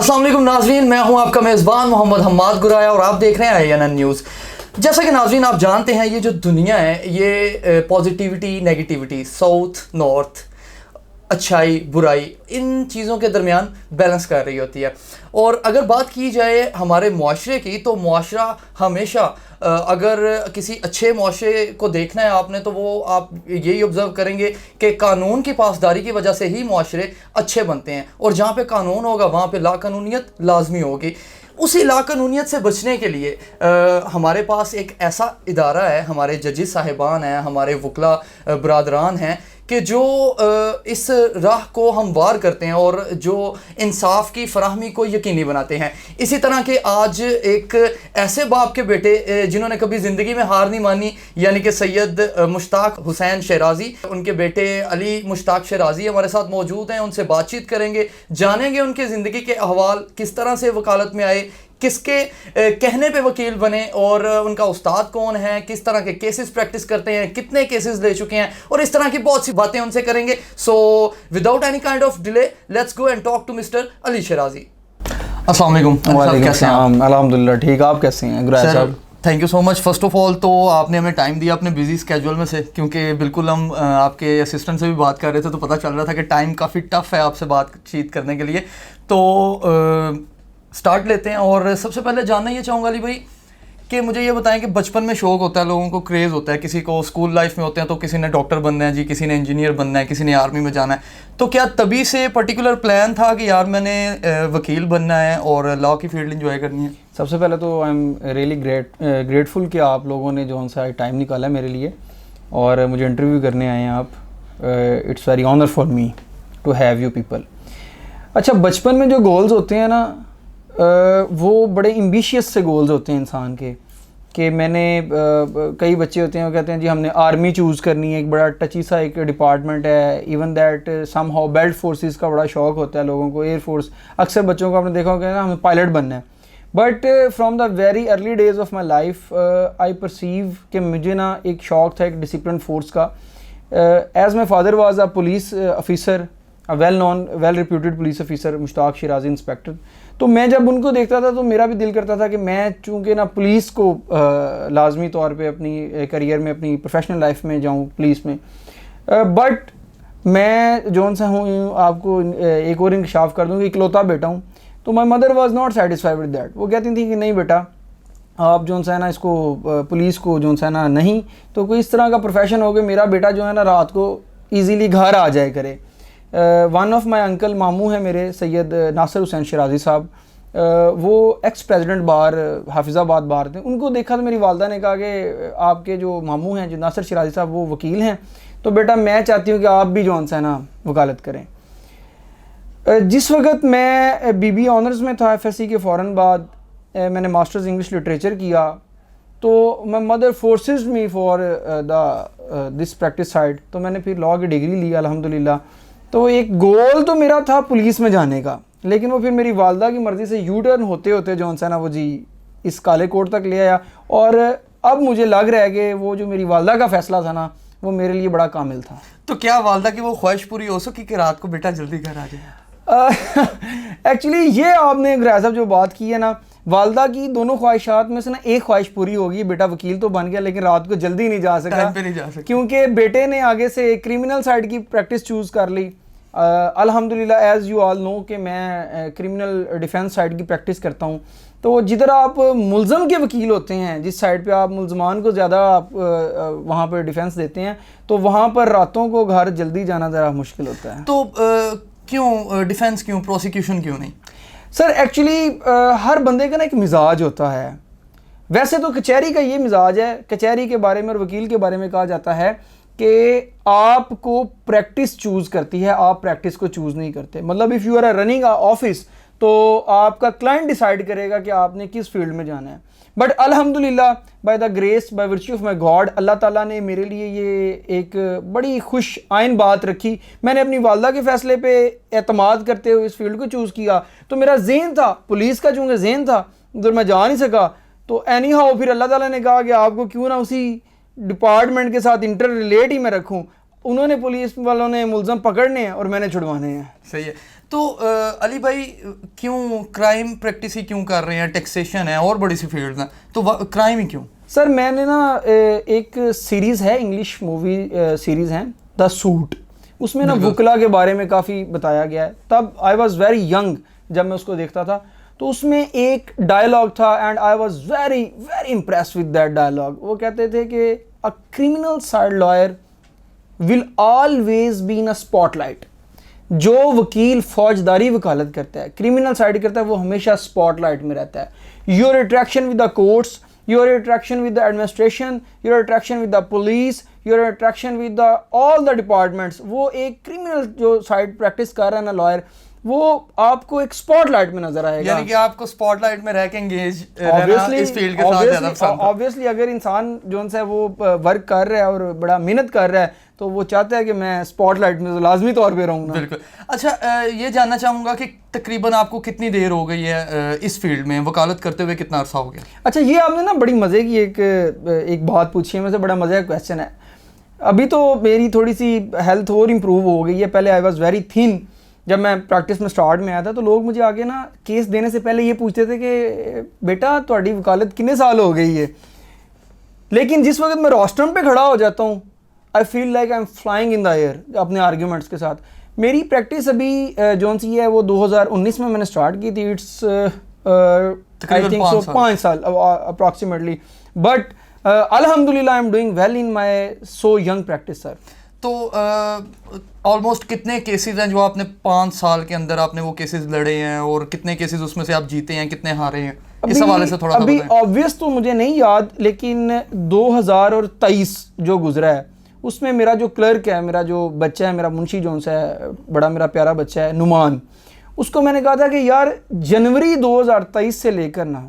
अस्सलाम वालेकुम नाज़रीन, मैं हूं आपका मेज़बान मोहम्मद हम्माद गुराया और आप देख रहे हैं IANN न्यूज़। जैसा कि नाज़रीन आप जानते हैं, ये जो दुनिया है ये पॉजिटिविटी नेगेटिविटी, साउथ नॉर्थ, अच्छाई बुराई, इन चीज़ों के दरमियान बैलेंस कर रही होती है। और अगर बात की जाए हमारे मुआशरे की, तो मुआशरा हमेशा अगर किसी अच्छे मुआशरे को देखना है आपने, तो वो आप यही ऑब्ज़र्व करेंगे कि कानून की पासदारी की वजह से ही मुआशरे अच्छे बनते हैं। और जहाँ पे कानून होगा वहाँ पे लाकानूनियत लाजमी होगी। उसी लाकानूनियत से बचने के लिए हमारे पास एक ऐसा इदारा है, हमारे जजेस साहिबान हैं, हमारे वकला बरादरान हैं कि जो इस राह को हमवार करते हैं और जो इंसाफ की फराहमी को यकीनी बनाते हैं। इसी तरह के आज एक ऐसे बाप के बेटे जिन्होंने कभी ज़िंदगी में हार नहीं मानी, यानी कि सैयद मुश्ताक हुसैन शराजी, उनके बेटे अली मुश्ताक शराजी हमारे साथ मौजूद हैं। उनसे बातचीत करेंगे, जानेंगे उनके ज़िंदगी के अहवाल, किस तरह से वकालत में आए, किसके कहने पे वकील बने और उनका उस्ताद कौन है, किस तरह के केसेस प्रैक्टिस करते हैं, कितने केसेस ले चुके हैं, और इस तरह की बहुत सी बातें उनसे करेंगे। So without any kind of delay let's go and talk to mister Ali Shirazi. अस्सलाम वालेकुम। कैसे हैं आप? अल्हम्दुलिल्लाह ठीक, आप कैसे हैं गुराया साहब? Thank you so much. First of all तो आपने हमें टाइम दिया अपने बिजी स्केड्यूल में से, क्योंकि बिल्कुल हम आपके असिस्टेंट से भी बात कर रहे थे तो पता चल रहा था कि टाइम काफ़ी टफ है आपसे बातचीत करने के लिए। तो स्टार्ट लेते हैं। और सबसे पहले जानना ये चाहूँगा अली भाई कि मुझे ये बताएं कि बचपन में शौक़ होता है, लोगों को क्रेज़ होता है, किसी को स्कूल लाइफ में होते हैं तो किसी ने डॉक्टर बनना है जी, किसी ने इंजीनियर बनना है, किसी ने आर्मी में जाना है। तो क्या तभी से पर्टिकुलर प्लान था कि यार मैंने वकील बनना है और लॉ की फील्ड इंजॉय करनी है? सबसे पहले तो आई एम रियली ग्रेटफुल कि आप लोगों ने जो उनसा टाइम निकाला है मेरे लिए और मुझे इंटरव्यू करने आए हैं आप। It's very honour for me to have you people. अच्छा, बचपन में जो गोल्स होते हैं ना, वो बड़े एम्बिशियस से गोल्स होते हैं इंसान के, कि मैंने कई बच्चे होते हैं वो कहते हैं जी हमने आर्मी चूज़ करनी है, एक बड़ा टची सा एक डिपार्टमेंट है। Even that somehow belt forces का बड़ा शौक होता है लोगों को, एयरफोर्स। अक्सर बच्चों को आपने देखा होगा ना, हमें पायलट बनना है। But from the very early days of my life I perceive कि मुझे ना एक शौक था एक डिसिप्लिन फोर्स का। As my father was a police officer, a well known well reputed police officer, Mushtaq Shirazi inspector. तो मैं जब उनको देखता था तो मेरा भी दिल करता था कि मैं चूँकि ना पुलिस को लाजमी तौर पे अपनी करियर में, अपनी प्रोफेशनल लाइफ में जाऊँ पुलिस में। बट मैं जौन सा हूँ आपको एक और इंकशाफ कर दूँ कि इकलौता बेटा हूँ। तो my mother was not satisfied with that. वो कहती थी कि नहीं बेटा, आप जौन सा है ना इसको पुलिस को जौन सा है ना नहीं, तो कोई इस तरह का प्रोफेशन हो कि मेरा बेटा जो है ना रात को ईज़िली घर आ जाए करे। वन ऑफ माई अंकल मामू है मेरे, सैयद नासिर हुसैन शराजी साहब, वो एक्स प्रेसिडेंट बार हाफिज़ाबाद बार थे। उनको देखा तो मेरी वालदा ने कहा कि आपके जो मामू हैं जो नासिर शराजी साहब वो वकील हैं, तो बेटा मैं चाहती हूँ कि आप भी जो है ना वकालत करें। जिस वक्त मैं BBA ऑनर्स में था FSC के फ़ौरन बाद मैंने मास्टर्स इंग्लिश लिटरेचर किया, तो my mother forces me for this practice side. तो मैंने फिर लॉ की डिग्री ली अल्हम्दुलिल्लाह। तो एक गोल तो मेरा था पुलिस में जाने का, लेकिन वो फिर मेरी वालदा की मर्ज़ी से यू टर्न होते होते जो है ना वो जी इस काले कोट तक ले आया। और अब मुझे लग रहा है कि वो जो मेरी वालदा का फ़ैसला था ना वो मेरे लिए बड़ा कामिल था। तो क्या वालदा की वो ख्वाहिश पूरी हो सकी कि रात को बेटा जल्दी घर आ जाए? एक्चुअली ये आपने गुराया साहब जो बात की है ना, वालदा की दोनों ख्वाहिशात में से ना एक ख्वाहिश पूरी होगी, बेटा वकील तो बन गया लेकिन रात को जल्दी नहीं जा सका, टाइम पे नहीं जा सका, क्योंकि बेटे ने आगे से क्रिमिनल साइड की प्रैक्टिस चूज़ कर ली। अल्हम्दुलिल्लाह एज़ यू ऑल नो कि मैं क्रिमिनल डिफेंस साइड की प्रैक्टिस करता हूँ। तो जिधर आप मुल्ज़म के वकील होते हैं, जिस साइड पे आप मुल्ज़मान को ज़्यादा आप वहाँ पर डिफेंस देते हैं, तो वहाँ पर रातों को घर जल्दी जाना ज़रा मुश्किल होता है। तो क्यों डिफेंस, क्यों प्रोसिक्यूशन, क्यों नहीं? सर एक्चुअली हर बंदे का ना एक मिजाज होता है। वैसे तो कचहरी का ये मिजाज है, कचहरी के बारे में और वकील के बारे में कहा जाता है कि आपको प्रैक्टिस चूज़ करती है, आप प्रैक्टिस को चूज़ नहीं करते। मतलब if you are running office तो आपका क्लाइंट डिसाइड करेगा कि आपने किस फील्ड में जाना है। बट अल्हम्दुलिल्लाह by the grace, by virtue of my God, Allah ताला ने मेरे लिए ये एक बड़ी खुश आइन बात रखी। मैंने अपनी वालदा के फ़ैसले पे एतमाद करते हुए इस फील्ड को चूज़ किया। तो मेरा ज़हन था पुलिस का, चूँकि ज़हन था उधर मैं जा नहीं सका, तो एनी हाउ फिर अल्लाह ताला ने कहा कि आपको क्यों ना उसी डिपार्टमेंट के साथ इंटर रिलेट ही मैं रखूँ। उन्होंने पुलिस वालों ने मुल्ज़म पकड़ने हैं और मैंने छुड़वाने हैं। सही है। तो अली भाई क्यों क्राइम प्रैक्टिस ही क्यों कर रहे हैं, टैक्सेशन है और बड़ी सी फील्ड है, तो क्राइम ही क्यों? सर मैंने ना एक सीरीज़ है, इंग्लिश मूवी सीरीज़ है द सूट, उसमें ना वकला के बारे में काफ़ी बताया गया है। तब आई वॉज वेरी यंग जब मैं उसको देखता था, तो उसमें एक डायलॉग था and I was very very impressed with that dialogue. वो कहते थे कि a criminal side lawyer will always be in a spotlight. जो वकील फौजदारी वकालत करता है, क्रिमिनल साइड करता है, वो हमेशा स्पॉटलाइट में रहता है। Your interaction with the courts, your interaction with the administration, your interaction with the police, your interaction with the all the departments, वो एक क्रिमिनल जो साइड प्रैक्टिस कर रहा है ना लॉयर, वो आपको एक स्पॉटलाइट में नजर आएगा। यानी कि आपको स्पॉटलाइट में रह के एंगेज रहना इस फील्ड के साथ ज्यादा पसंद है। ऑब्वियसली अगर इंसान जो है वो वर्क कर रहा है और बड़ा मेहनत कर रहा है, तो वो चाहता है कि मैं स्पॉटलाइट में तो लाजमी तौर पे रहूँ ना। बिल्कुल। अच्छा, ये जानना चाहूँगा कि तकरीबन आपको कितनी देर हो गई है इस फील्ड में वकालत करते हुए, कितना अरसा हो गया? अच्छा, ये आपने ना बड़ी मज़े की एक बात पूछी है, मुझे बड़ा मज़े का क्वेश्चन है। अभी तो मेरी थोड़ी सी हेल्थ और इम्प्रूव हो गई है। पहले आई वॉज वेरी थिन, जब मैं प्रैक्टिस में स्टार्ट में आया था तो लोग मुझे आगे ना केस देने से पहले ये पूछते थे कि बेटा ਤੁਹਾਡੀ वकालत कितने साल हो गई है। लेकिन जिस वक्त मैं रोस्ट्रम पे खड़ा हो जाता हूँ, I feel like I am flying in the air अपने आर्ग्यूमेंट्स के साथ। मेरी प्रैक्टिस अभी जौन सी है वो 2019 में मैंने स्टार्ट की थी। इट्स आई थिंक सो 5 साल अप्रॉक्सीमेटली, बट अल्हम्दुलिल्लाह I am doing well in my so young practice sir. तो ऑलमोस्ट कितने केसेस हैं जो आपने 5 साल के अंदर आपने वो केसेस लड़े हैं, और कितने केसेस उसमें से आप जीते हैं, कितने हारे हैं, इस हवाले से थोड़ा अभी ऑब्वियस तो मुझे नहीं याद, लेकिन 2023 जो गुजरा है उसमें मेरा जो क्लर्क है, मेरा जो बच्चा है, मेरा मुंशी जोन सा है, बड़ा मेरा प्यारा बच्चा है नुमान, उसको मैंने कहा था कि यार जनवरी 2023 से लेकर ना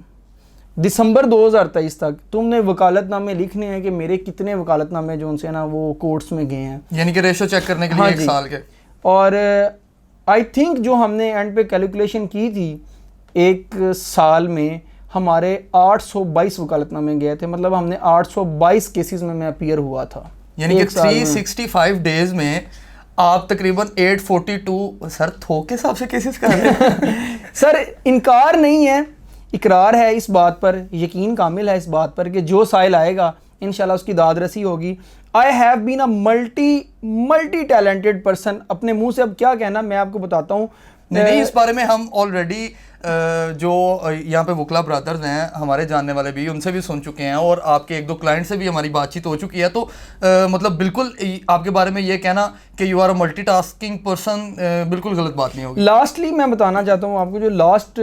दिसंबर 2023 तक तुमने वकालतनामे लिखने हैं कि मेरे कितने वकालतनामे जो उनसे ना वो कोर्ट्स में गए हैं, यानी कि रेशो चेक करने के लिए। हाँ, 1 साल के। और आई थिंक जो हमने एंड पे कैलकुलेशन की थी, 1 साल में हमारे 822 वकालतनामे गए थे। मतलब हमने 822 केसेस में मैं अपीयर हुआ था। यानी कि 365 डेज में आप तकरीबन 842 सर थोक के हिसाब से केसेस कर रहे हैं। सर इनकार नहीं है, इकरार है इस बात पर, यकीन कामिल है इस बात पर कि जो साइल आएगा इंशाल्लाह उसकी दाद रसी होगी। I have been a multi talented person. अपने मुंह से अब क्या कहना, मैं आपको बताता हूँ। नहीं, इस बारे में हम ऑलरेडी जो यहाँ पे वकला ब्रदर्स हैं हमारे जानने वाले भी, उनसे भी सुन चुके हैं, और आपके 1-2 क्लाइंट से भी हमारी बातचीत हो चुकी है। तो मतलब बिल्कुल आपके बारे में ये कहना कि you are a multitasking person बिल्कुल गलत बात नहीं होगी। लास्टली मैं बताना चाहता हूँ आपको, जो last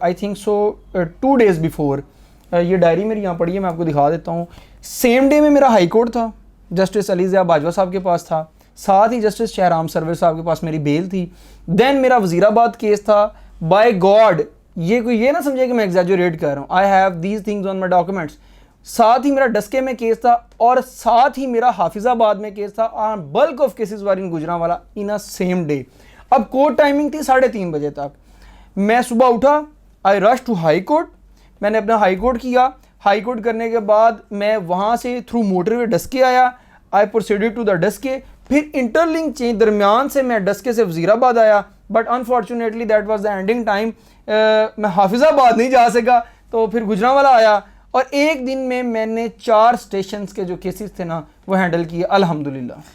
I think so 2 days before, ये डायरी मेरी यहाँ पड़ी है, मैं आपको दिखा देता हूँ। सेम डे में मेरा हाई कोर्ट था, जस्टिस अली ज़िया बाजवा साहब के पास था, साथ ही जस्टिस शहराम सरवर साहब के पास मेरी बेल थी। देन मेरा वजीराबाद केस था। बाय गॉड, ये ना समझे कि मैं एग्जैजरेट कर रहा हूँ, I have these things on my documents. साथ ही मेरा डस्के में केस था, और साथ ही मेरा हाफिजाबाद में केस था। Bulk of cases were in Gujranwala in a same day. अब कोर्ट टाइमिंग थी 3:30 बजे तक। मैं सुबह उठा, I rush to high court, मैंने अपना हाई कोर्ट किया। हाई कोर्ट करने के बाद मैं वहाँ से थ्रू मोटरवे डस्के आया, आई प्रोसीडेड टू द डस्के, फिर इंटरलिंक चेंज दरमियान से मैं डस्के से वजीराबाद आया, but unfortunately that was the ending time. मैं हाफिजाबाद नहीं जा सका, तो फिर गुजरांवाला आया, और एक दिन में मैंने 4 स्टेशंस के जो केसेस थे ना वो हैंडल किए अल्हम्दुलिल्लाह।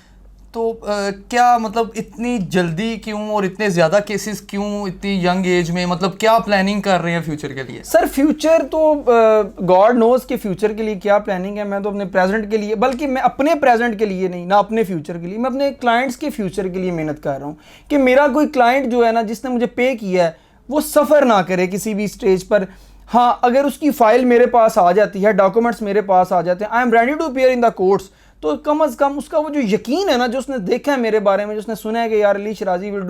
तो क्या मतलब इतनी जल्दी क्यों, और इतने ज़्यादा केसेस क्यों इतनी यंग एज में? मतलब क्या प्लानिंग कर रहे हैं फ्यूचर के लिए? सर फ्यूचर तो गॉड नोज़ कि फ्यूचर के लिए क्या प्लानिंग है। मैं तो अपने प्रेजेंट के लिए, बल्कि मैं अपने प्रेजेंट के लिए नहीं ना अपने फ्यूचर के लिए, मैं अपने क्लाइंट्स के फ्यूचर के लिए मेहनत कर रहा हूँ कि मेरा कोई क्लाइंट जो है ना, जिसने मुझे पे किया है, वो सफ़र ना करे किसी भी स्टेज पर। हाँ, अगर उसकी फ़ाइल मेरे पास आ जाती है, डॉक्यूमेंट्स मेरे पास आ जाते हैं, I am ready to appear in the courts, तो कम अज़ कम उसका वो जो यकीन है ना, जो उसने देखा है मेरे बारे में, जो उसने सुना है कि यार अली शराजी विल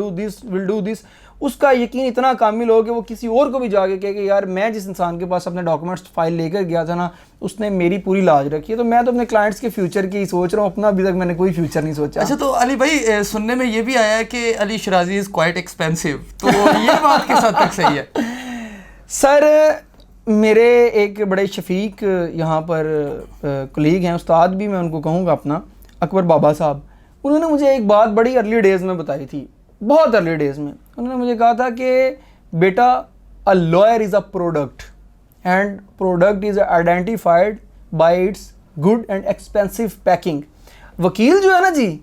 डू दिस, उसका यकीन इतना कामिल हो कि वो किसी और को भी जाके कहे कि यार मैं जिस इंसान के पास अपने डॉक्यूमेंट्स फाइल लेकर गया था ना, उसने मेरी पूरी लाज रखी है। तो मैं तो अपने क्लाइंट्स के फ्यूचर की सोच रहा हूँ, अपना अभी तक मैंने कोई फ्यूचर नहीं सोचा। अच्छा, तो अली भाई सुनने में ये भी आया है कि अली शराजी इज़ क्वाइट एक्सपेंसिव, तो ये बात किस हद तक सही है? सर मेरे एक बड़े शफीक यहाँ पर कलीग हैं, उस्ताद भी मैं उनको कहूँगा अपना, अकबर बाबा साहब, उन्होंने मुझे एक बात बड़ी अर्ली डेज़ में बताई थी। बहुत अर्ली डेज में उन्होंने मुझे कहा था कि बेटा, a lawyer is a product and product is identified by it's good and expensive packing. वकील जो है ना जी,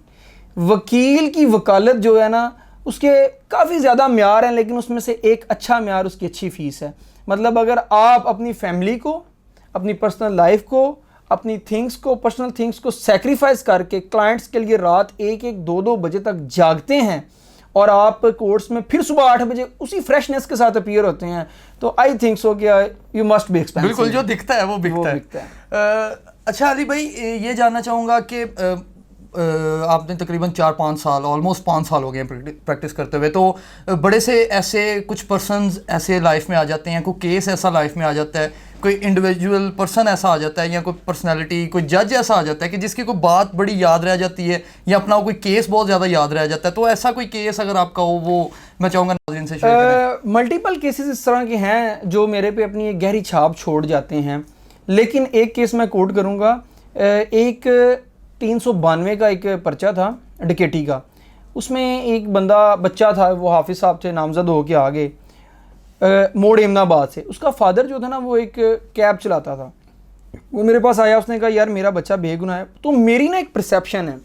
वकील की वकालत जो है ना, उसके काफ़ी ज़्यादा म्यार हैं, लेकिन उसमें से एक अच्छा म्यार उसकी अच्छी फ़ीस है। मतलब अगर आप अपनी फैमिली को, अपनी पर्सनल लाइफ को, अपनी थिंग्स को, पर्सनल थिंग्स को सेक्रीफाइस करके क्लाइंट्स के लिए रात 1-1, 2-2 बजे तक जागते हैं और आप कोर्ट्स में फिर सुबह 8 बजे उसी फ्रेशनेस के साथ अपीयर होते हैं, तो आई थिंक सो कि यू मस्ट बी एक्सपेंसिव। बिल्कुल, जो दिखता है वो बिकता है। अच्छा अली भाई, ये जानना चाहूँगा कि आपने तकरीबन 4-5 साल, ऑलमोस्ट 5 साल हो गए हैं प्रैक्टिस करते हुए, तो बड़े से ऐसे कुछ पर्सन्स ऐसे लाइफ में आ जाते हैं, कोई केस ऐसा लाइफ में आ जाता है, कोई इंडिविजुअल पर्सन ऐसा आ जाता है, या कोई पर्सनालिटी, कोई जज ऐसा आ जाता है कि जिसकी कोई बात बड़ी याद रह जाती है, या अपना कोई केस बहुत ज़्यादा याद रह जाता है। तो ऐसा कोई केस अगर आपका हो, वो मैं चाहूँगा नाज़रीन से शेयर करें। मल्टीपल केसेस इस तरह के हैं जो मेरे पे अपनी एक गहरी छाप छोड़ जाते हैं, लेकिन एक केस मैं कोट करूँगा। एक 392 का एक पर्चा था डकैती का। उसमें एक बच्चा था, वो हाफिज़ साहब थे, नामजद होके आ गए मोड़ इमनाबाद से। उसका फादर जो था ना, वो एक कैब चलाता था। वो मेरे पास आया, उसने कहा यार मेरा बच्चा बेगुनाह है। तो मेरी ना एक परसेप्शन है,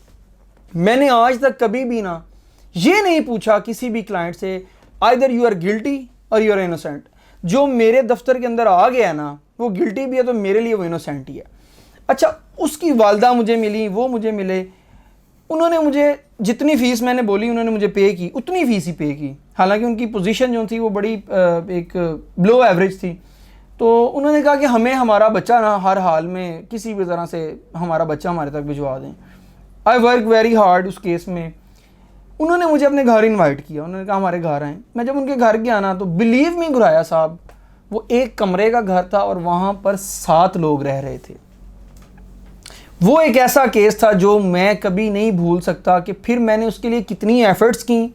मैंने आज तक कभी भी ना ये नहीं पूछा किसी भी क्लाइंट से आइदर यू आर गिल्टी और यू आर इनोसेंट। जो मेरे दफ्तर के अंदर आ गया ना, वो गिल्टी भी है तो मेरे लिए वो इनोसेंट ही है। अच्छा, उसकी वालदा मुझे मिली, वो मुझे मिले, उन्होंने मुझे जितनी फ़ीस मैंने बोली उन्होंने मुझे पे की, उतनी फ़ीस ही पे की। हालांकि उनकी पोजीशन जो थी वो बड़ी एक बिलो एवरेज थी। तो उन्होंने कहा कि हमें हमारा बच्चा ना हर हाल में किसी भी तरह से हमारा बच्चा हमारे तक भिजवा दें। आई वर्क वेरी हार्ड उस केस में। उन्होंने मुझे अपने घर इन्वाइट किया, उन्होंने कहा हमारे घर आएँ। मैं जब उनके घर गया ना, तो बिलीव मी गुराया साहब, वो एक कमरे का घर था और वहाँ पर 7 लोग रह रहे थे। वो एक ऐसा केस था जो मैं कभी नहीं भूल सकता कि फिर मैंने उसके लिए कितनी एफर्ट्स की,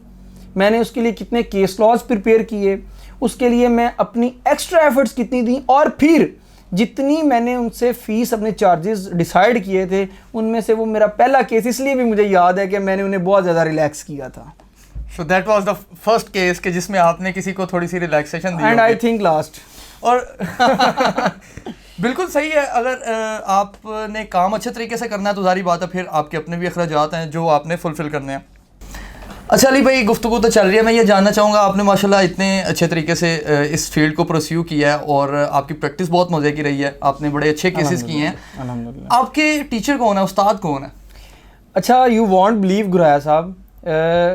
मैंने उसके लिए कितने केस लॉज प्रिपेयर किए, उसके लिए मैं अपनी एक्स्ट्रा एफर्ट्स कितनी दी, और फिर जितनी मैंने उनसे फ़ीस अपने चार्जेस डिसाइड किए थे, उनमें से वो मेरा पहला केस इसलिए भी मुझे याद है कि मैंने उन्हें बहुत ज़्यादा रिलैक्स किया था। So that was the first case कि जिसमें आपने किसी को थोड़ी सी रिलैक्सेशन दी। And I think last. और बिल्कुल सही है। अगर आपने काम अच्छे तरीके से करना है तो जारी बात है फिर आपके अपने भी अखराजात हैं जो आपने फुलफ़िल करने हैं। अच्छा अली भाई, गुफ्तगू तो चल रही है, मैं ये जानना चाहूँगा, आपने माशाल्लाह इतने अच्छे तरीके से इस फील्ड को परस्यू किया है और आपकी प्रैक्टिस बहुत मज़े की रही है, आपने बड़े अच्छे केसेस किए हैं। अल्हम्दुलिल्लाह। आपके टीचर कौन है, उस्ताद कौन है? अच्छा, यू वॉन्ट बिलीव गुराया साहब,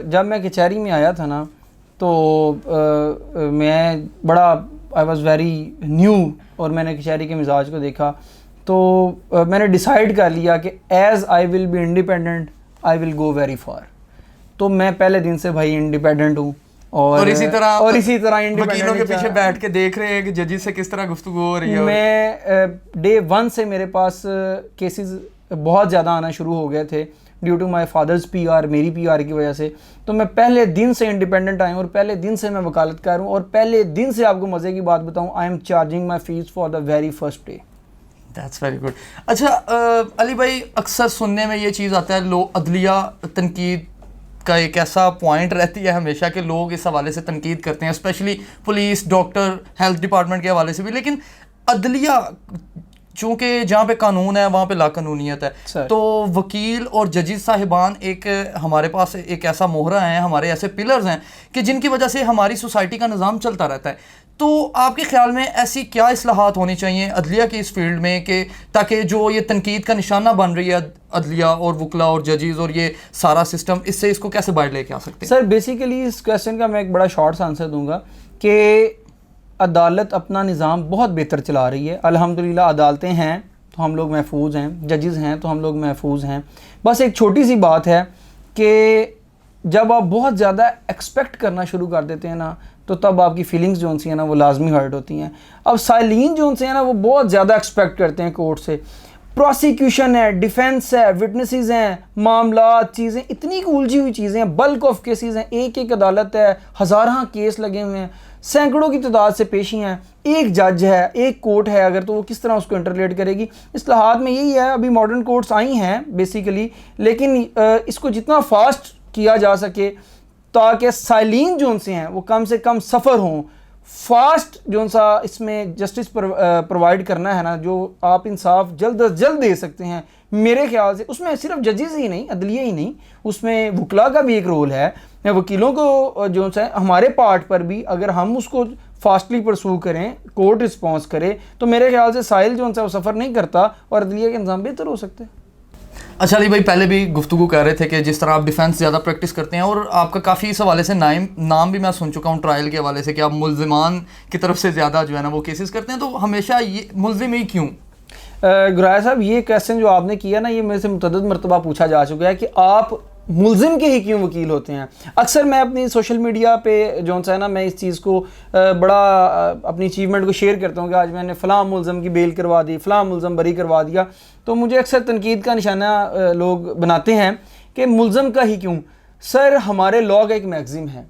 जब मैं कचहरी में आया था ना, तो मैं बड़ा आई वॉज़ वेरी न्यू और मैंने कचहरी के मिजाज को देखा, तो मैंने डिसाइड कर लिया कि as I will be independent I will go very far. तो मैं पहले दिन से भाई इंडिपेंडेंट हूँ और इसी तरह वकीलों के पीछे बैठ के देख रहे हैं कि जजेस से किस तरह गुफ्तगू हो रही है। मैं डे 1 से मेरे पास केसेस बहुत ज़्यादा आना शुरू हो गए थे due to my father's PR, मेरी PR की वजह से। तो मैं पहले दिन से इंडिपेंडेंट आया हूँ और पहले दिन से मैं वकालत कर रहा हूँ, और पहले दिन से आपको मज़े की बात बताऊँ, I am charging my fees for the very first day. That's very good. अच्छा अली भाई, अक्सर सुनने में ये चीज़ आता है, लोग अदलिया तनकीद का एक ऐसा पॉइंट रहती है हमेशा कि लोग इस हवाले से तनकीद करते हैं, specially police, doctor, health department के हवाले से भी। लेकिन अदलिया चूँकि जहाँ पे कानून है वहाँ पे लाकानूनियत है, तो वकील और जजेस साहिबान एक हमारे पास एक ऐसा मोहरा है, हमारे ऐसे पिलर्स हैं कि जिनकी वजह से हमारी सोसाइटी का निज़ाम चलता रहता है। तो आपके ख्याल में ऐसी क्या इस्लाहात होनी चाहिए अदलिया की इस फील्ड में कि ताकि जो ये तनकीद का निशाना बन रही है अदलिया और वकला और जजेस और ये सारा सिस्टम, इससे इसको कैसे बाहर लेके आ सकते हैं? सर बेसिकली इस क्वेश्चन का मैं एक बड़ा शॉर्ट आंसर दूंगा कि अदालत अपना निज़ाम बहुत बेहतर चला रही है। अल्हम्दुलिल्लाह अदालतें हैं तो हम लोग महफूज हैं, जजेस हैं तो हम लोग महफूज हैं। बस एक छोटी सी बात है कि जब आप बहुत ज़्यादा एक्सपेक्ट करना शुरू कर देते हैं ना, तो तब आपकी फीलिंग्स जो सी हैं ना वो लाजमी हर्ट होती हैं। अब साइलिन जो से हैं ना वो बहुत ज़्यादा एक्सपेक्ट करते हैं कोर्ट से, प्रोसिक्यूशन है, डिफेंस है, विटनेसेस हैं, मामला, चीज़ें इतनी उलझी हुई चीज़ें हैं, बल्क ऑफ केसेस हैं, एक अदालत है, हज़ारों केस लगे हुए हैं, सैकड़ों की तादाद से पेशी हैं, एक जज है, एक कोर्ट है, अगर तो वो किस तरह उसको इंटरलेट करेगी। इस्लाहात में यही है, अभी मॉडर्न कोर्ट्स आई हैं बेसिकली, लेकिन इसको जितना फास्ट किया जा सके ताकि साइलिन जो उनसे हैं वो कम से कम सफ़र हों, फास्ट जो सा इसमें जस्टिस प्रोवाइड करना है ना, जो आप इंसाफ जल्द अज जल्द दे सकते हैं, मेरे ख्याल से उसमें सिर्फ जजेस ही नहीं, अदलिया ही नहीं, उसमें वकला का भी एक रोल है। वकीलों को जो सा हमारे पार्ट पर भी अगर हम उसको फास्टली परसू करें, कोर्ट रिस्पॉन्स करे, तो मेरे ख्याल से साहिल जो सा वो सफ़र नहीं करता और अदलिया के इंतजाम बेहतर हो सकते हैं। अच्छा अली भाई, पहले भी गुफ्तगू कर रहे थे कि जिस तरह आप डिफेंस ज़्यादा प्रैक्टिस करते हैं और आपका काफ़ी इस हवाले से नाम भी मैं सुन चुका हूँ ट्रायल के हवाले से कि आप मुल्ज़िमान की तरफ से ज़्यादा जो है ना वो केसेस करते हैं, तो हमेशा ये मुल्ज़िम ही क्यों? गुराया साहब, ये क्वेश्चन जो आपने किया ना, ये मेरे से मुतअद्दिद मरतबा पूछा जा चुका है कि आप मुल्ज़िम के ही क्यों वकील होते हैं। अक्सर मैं अपनी सोशल मीडिया पे जो है ना, मैं इस चीज़ को बड़ा अपनी अचीवमेंट को शेयर करता हूँ कि आज मैंने फ़लाँ मुल्ज़िम की बेल करवा दी, फ़लाँ मुल्ज़िम बरी करवा दिया, तो मुझे अक्सर तनकीद का निशाना लोग बनाते हैं कि मुल्ज़िम का ही क्यों। सर, हमारे लॉ का एक मैगज़ीन है,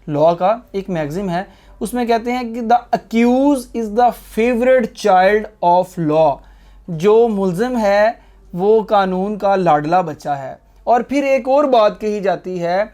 लॉ का एक मैगज़ीन है, उसमें कहते हैं कि the accused is the favourite child of law. जो मुल्ज़िम है वो कानून का लाडला बच्चा है। और फिर एक और बात कही जाती है,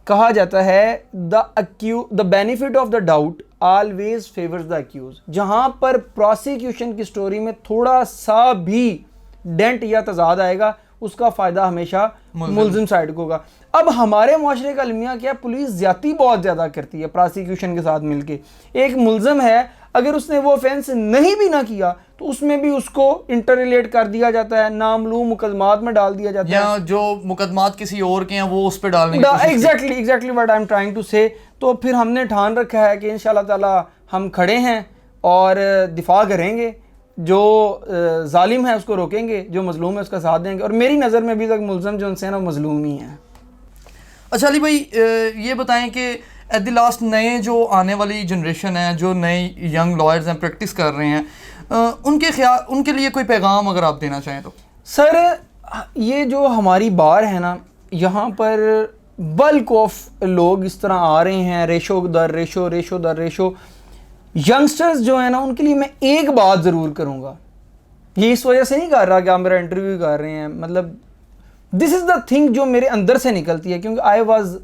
कहा जाता है the benefit of the doubt always favours the accused. जहाँ पर प्रोसिक्यूशन की स्टोरी में थोड़ा सा भी डेंट या तजाद आएगा, उसका फ़ायदा हमेशा मुल्ज़िम साइड को होगा। अब हमारे माशरे का अलमिया क्या, पुलिस ज़्यादती बहुत ज़्यादा करती है प्रोसिक्यूशन के साथ मिलके। एक मुल्ज़िम है, अगर उसने वो ऑफेंस नहीं भी ना किया तो उसमें भी उसको इंटर रिलेट कर दिया जाता है, नामलूम मुकदमात में डाल दिया जाता है, या जो मुकदमात किसी और के हैं वो उस पर डालने की exactly what I am trying to say. तो फिर हमने ठान रखा है कि इंशाल्लाह ताला हम खड़े हैं और दिफा करेंगे, जो जालिम है उसको रोकेंगे, जो मजलूम है उसका साथ देंगे। और मेरी नज़र में अभी तक मुल्ज़िम जो उनसे ना वो मजलूम ही है। अच्छा अली भाई, ये बताएं कि एट द लास्ट नए जो आने वाली जनरेशन है, जो नए यंग लॉयर्स हैं, प्रैक्टिस कर रहे हैं, उनके लिए कोई पैगाम अगर आप देना चाहें तो? सर, ये जो हमारी बार है ना, यहाँ पर बल्क ऑफ लोग इस तरह आ रहे हैं, रेशो दर रेशो। यंगस्टर्स जो है ना, उनके लिए मैं एक बात ज़रूर करूँगा, ये इस वजह से नहीं कर रहा कि आप मेरा इंटरव्यू कर रहे हैं, मतलब दिस इज़ द थिंग जो मेरे अंदर से निकलती है, क्योंकि I was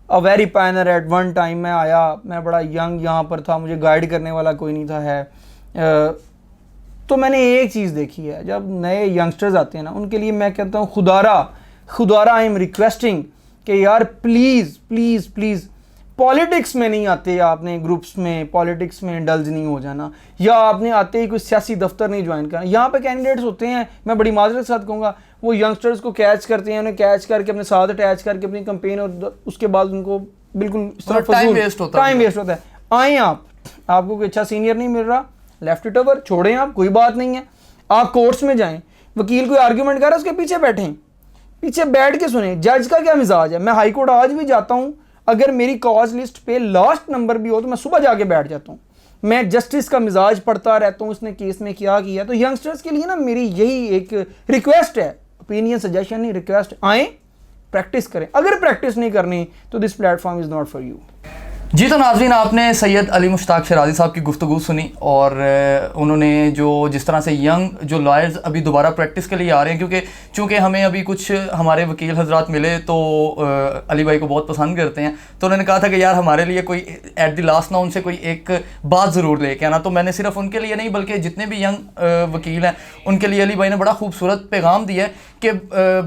a very pioneer at one time. मैं आया, मैं बड़ा यंग यहाँ पर था, मुझे गाइड करने वाला कोई नहीं था है। तो मैंने एक चीज़ देखी है, जब नए यंगस्टर्स आते हैं ना, उनके लिए मैं कहता हूँ खुदारा आई एम रिक्वेस्टिंग कि यार प्लीज़ पॉलिटिक्स में नहीं आते, आपने ग्रुप्स में पॉलिटिक्स में इंडल्ज नहीं हो जाना, या आपने आते ही कोई सियासी दफ्तर नहीं ज्वाइन करना। यहाँ पे कैंडिडेट्स होते हैं, मैं बड़ी माजरत के साथ कहूँगा, वो यंगस्टर्स को कैच करते हैं, उन्हें कैच करके अपने साथ अटैच करके अपनी कंपेन, और उसके बाद उनको बिल्कुल टाइम वेस्ट होता है। आए आपको कोई अच्छा सीनियर नहीं मिल रहा, लेफ्ट इट ओवर, छोड़ें आप, कोई बात नहीं है। आप कोर्ट्स में जाएं, वकील कोई आर्ग्यूमेंट कर रहा है, उसके पीछे बैठें, पीछे बैठ के सुने जज का क्या मिजाज है। मैं हाई कोर्ट आज भी जाता हूँ, अगर मेरी कॉज लिस्ट पे लास्ट नंबर भी हो तो मैं सुबह जाके बैठ जाता हूँ, मैं जस्टिस का मिजाज पढ़ता रहता हूँ, उसने केस में क्या किया। तो यंगस्टर्स के लिए ना मेरी यही एक रिक्वेस्ट है, ओपिनियन सजेशन नहीं, रिक्वेस्ट, आएँ प्रैक्टिस करें। अगर प्रैक्टिस नहीं करनी तो this platform is not for you. जी, तो नाज़रीन, आपने सैयद अली मुश्ताक शराजी साहब की गुफ्तगू सुनी, और उन्होंने जिस तरह से यंग जो लॉयर्स अभी दोबारा प्रैक्टिस के लिए आ रहे हैं, चूँकि हमें अभी कुछ हमारे वकील हजरात मिले तो अली भाई को बहुत पसंद करते हैं, तो उन्होंने कहा था कि यार हमारे लिए कोई एट द लास्ट ना उनसे कोई एक बात ज़रूर लेके आना। तो मैंने सिर्फ उनके लिए नहीं बल्कि जितने भी यंग वकील हैं उनके लिए अली भाई ने बड़ा खूबसूरत पैगाम दिया है कि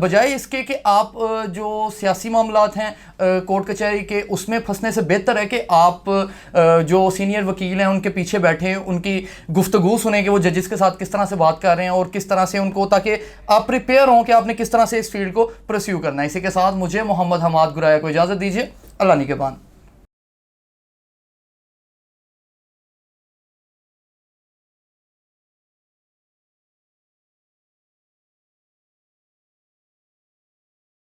बजाय इसके कि आप जो सियासी मामलात हैं कोर्ट कचहरी के, उसमें फंसने से बेहतर है कि आप जो सीनियर वकील हैं उनके पीछे बैठे, उनकी गुफ्तगू सुने कि वो जजेस के साथ किस तरह से बात कर रहे हैं और किस तरह से उनको, ताकि आप प्रिपेयर हों कि आपने किस तरह से इस फील्ड को परस्यू करना है। इसी के साथ मुझे मोहम्मद हमाद गुराया को इजाज़त दीजिए। अल्लाह निगहबान।